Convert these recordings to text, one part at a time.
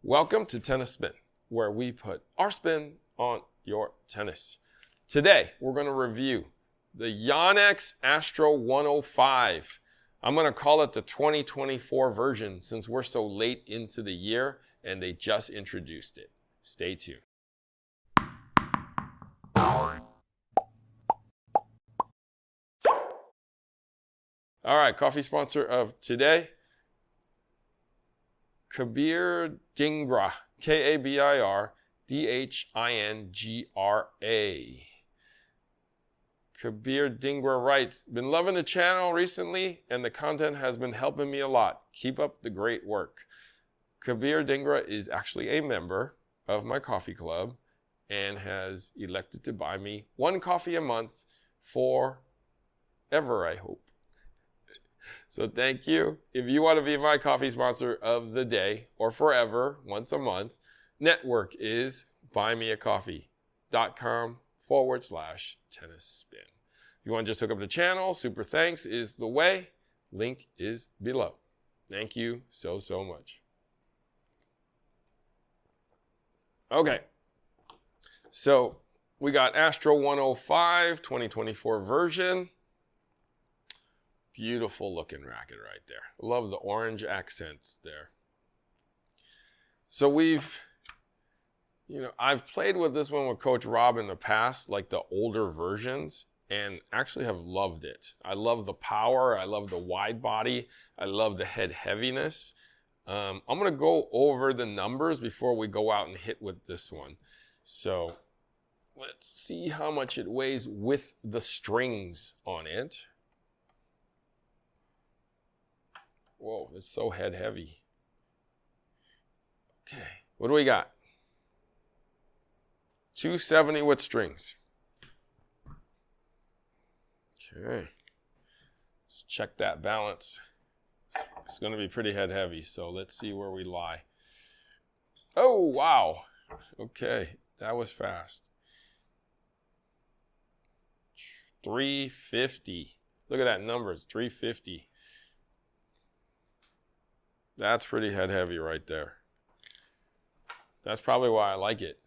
Welcome to Tennis Spin, where we put our spin on your tennis. Today, we're going to review the Yonex Astrel 105. I'm going to call it the 2024 version since we're so late into the year and they just introduced it. Stay tuned. All right, coffee sponsor of today, Kabir Dhingra, K-A-B-I-R-D-H-I-N-G-R-A. Kabir Dhingra writes, been loving the channel recently and the content has been helping me a lot. Keep up the great work. Kabir Dhingra is actually a member of my coffee club and has elected to buy me one coffee a month forever, I hope. So thank you. If you want to be my coffee sponsor of the day or forever, once a month, network is buymeacoffee.com/tennis spin. If you want to just hook up the channel, super thanks is the way. Link is below. Thank you so much. Okay. So we got Astrel 105 2024 version. Beautiful looking racket right there. Love the orange accents there. So I've played with this one with Coach Rob in the past, like the older versions, and actually have loved it. I love the power. I love the wide body. I love the head heaviness. I'm going to go over the numbers before we go out and hit with this one. So let's see how much it weighs with the strings on it. Whoa, it's so head heavy. Okay, what do we got? 270 with strings. Okay, let's check that balance. It's going to be pretty head heavy, so let's see where we lie. Oh, wow. Okay, that was fast. 350. Look at that number, it's 350. That's pretty head heavy right there. That's probably why I like it.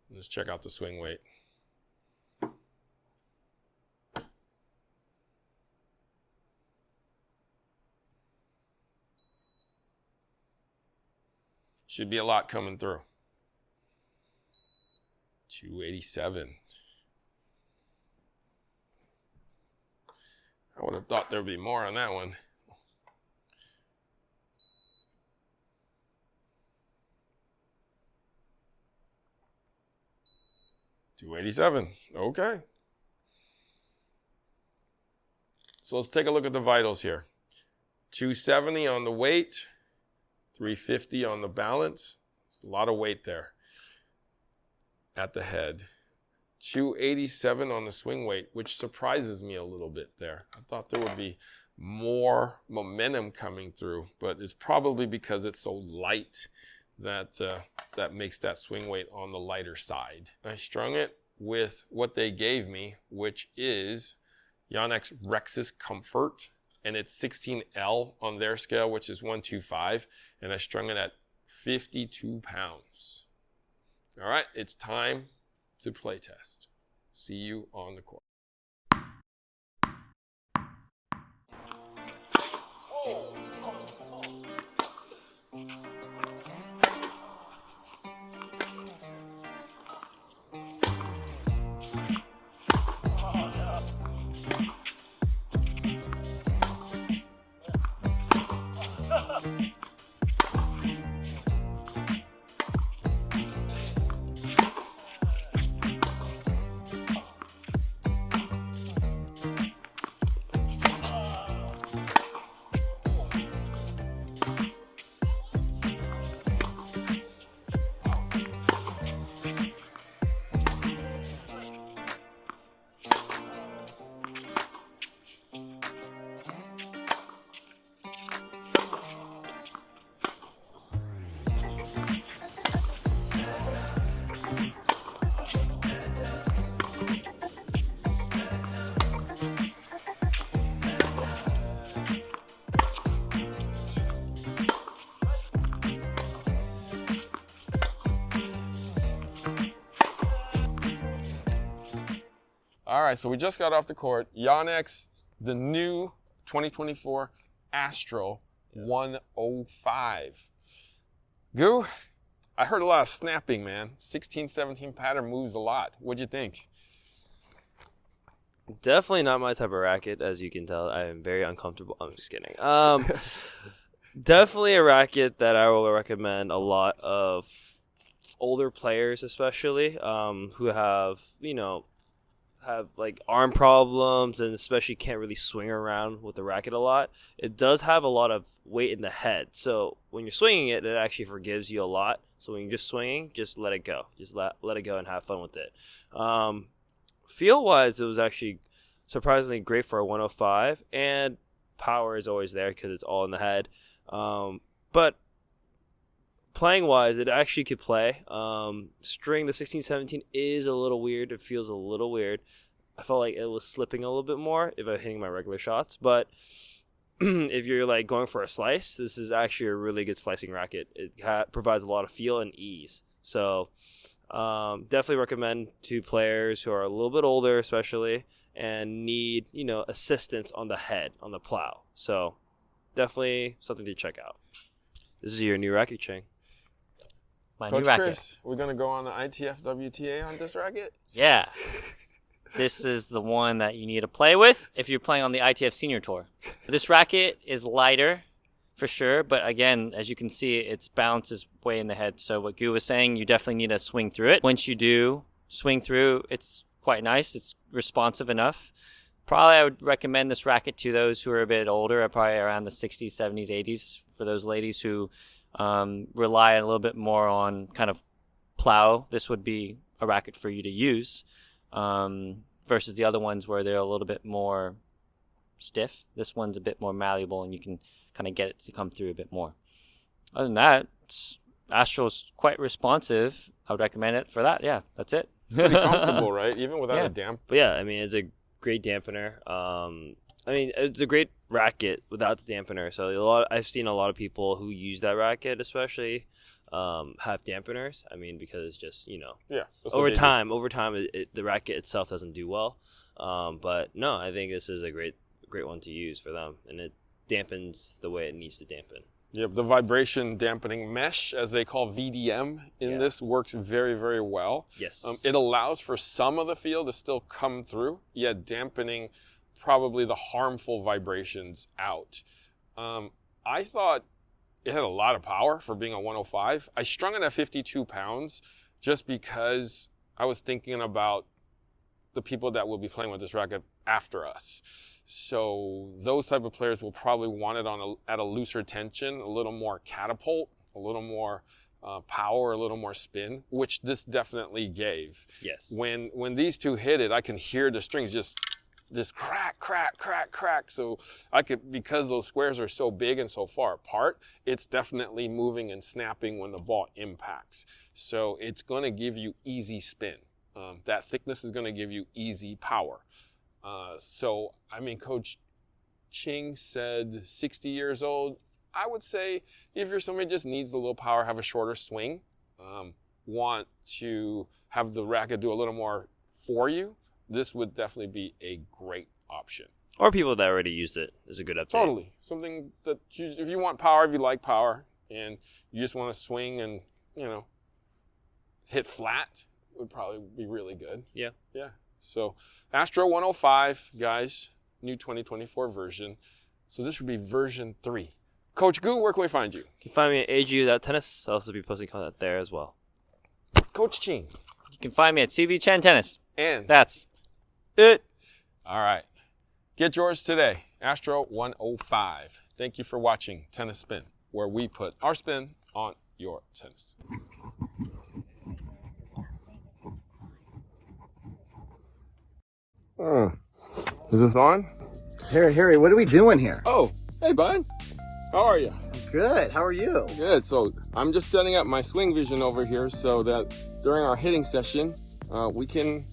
Let's check out the swing weight. Should be a lot coming through. 287. I would have thought there'd be more on that one. 287. Okay. So let's take a look at the vitals here. 270 on the weight, 350 on the balance. There's a lot of weight there at the head. 287 on the swing weight, which surprises me a little bit there. I thought there would be more momentum coming through, but it's probably because it's so light that makes that swing weight on the lighter side. I strung it with what they gave me, which is Yonex Rexus Comfort, and it's 16L on their scale, which is 125, and I strung it at 52 pounds. All right, it's time to play test. See you on the court. All right, so we just got off the court. Yonex, the new 2024 Astrel 105. Goo, I heard a lot of snapping, man. 16-17 pattern moves a lot. What'd you think? Definitely not my type of racket, as you can tell. I am very uncomfortable. I'm just kidding. Definitely a racket that I will recommend a lot of older players, especially who have, have like arm problems and especially can't really swing around with the racket a lot. It does have a lot of weight in the head. So when you're swinging it, it actually forgives you a lot. So when you're just swinging, just let it go. Just let it go and have fun with it. Feel-wise, it was actually surprisingly great for a 105, and power is always there because it's all in the head. But playing-wise, it actually could play. String the 16-17 is a little weird. It feels a little weird. I felt like it was slipping a little bit more if I was hitting my regular shots. But if you're like going for a slice, this is actually a really good slicing racket. It provides a lot of feel and ease. So definitely recommend to players who are a little bit older, especially, and need assistance on the head, on the plow. So definitely something to check out. This is your new racket, Ching. My Coach new racket. Chris, we're gonna go on the ITF WTA on this racket. Yeah. This is the one that you need to play with if you're playing on the ITF Senior Tour. This racket is lighter, for sure, but again, as you can see, its balance is way in the head. So what Gu was saying, you definitely need to swing through it. Once you do swing through, it's quite nice. It's responsive enough. Probably I would recommend this racket to those who are a bit older, probably around the 60s, 70s, 80s, for those ladies who rely a little bit more on kind of plow. This would be a racket for you to use versus the other ones where they're a little bit more stiff. This one's a bit more malleable and you can kind of get it to come through a bit more. Other than that, Astral's quite responsive. I would recommend it for that. Yeah, that's it. Pretty comfortable, right? Even without a damp. But yeah, I mean, it's a great dampener. I mean, it's a great racket without the dampener. So I've seen a lot of people who use that racket, especially, have dampeners. I mean, because it's just over time, the racket itself doesn't do well. But no, I think this is a great one to use for them, and it dampens the way it needs to dampen. Yep, the vibration dampening mesh, as they call VDM, in this works very, very well. Yes. It allows for some of the feel to still come through, yet dampening probably the harmful vibrations out. I thought it had a lot of power for being a 105. I strung it at 52 pounds just because I was thinking about the people that will be playing with this racket after us. So those type of players will probably want it at a looser tension, a little more catapult, a little more power, a little more spin, which this definitely gave. Yes. When these two hit it, I can hear the strings just crack, crack, crack, crack. So because those squares are so big and so far apart, it's definitely moving and snapping when the ball impacts. So it's going to give you easy spin. That thickness is going to give you easy power. So, I mean, Coach Ching said 60 years old. I would say if you're somebody who just needs a little power, have a shorter swing, want to have the racket do a little more for you, this would definitely be a great option. Or people that already used it is a good update. Totally. Something that if you want power, if you like power, and you just want to swing and, hit flat, would probably be really good. Yeah. Yeah. So Astro 105, guys, new 2024 version. So this would be version 3. Coach Gu, where can we find you? You can find me at AGU.tennis. I'll also be posting content there as well. Coach Ching. You can find me at CB Chen Tennis. And that's it. All right. Get yours today. Astro 105. Thank you for watching Tennis Spin, where we put our spin on your tennis. Is this on? Harry, what are we doing here? Oh, hey, bud. How are you? Good. How are you? Good. So I'm just setting up my swing vision over here so that during our hitting session, we can,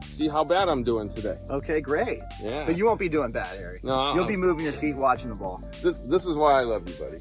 see how bad I'm doing today. Okay, great. Yeah. But you won't be doing bad, Harry. No. You'll be moving your feet watching the ball. This is why I love you, buddy.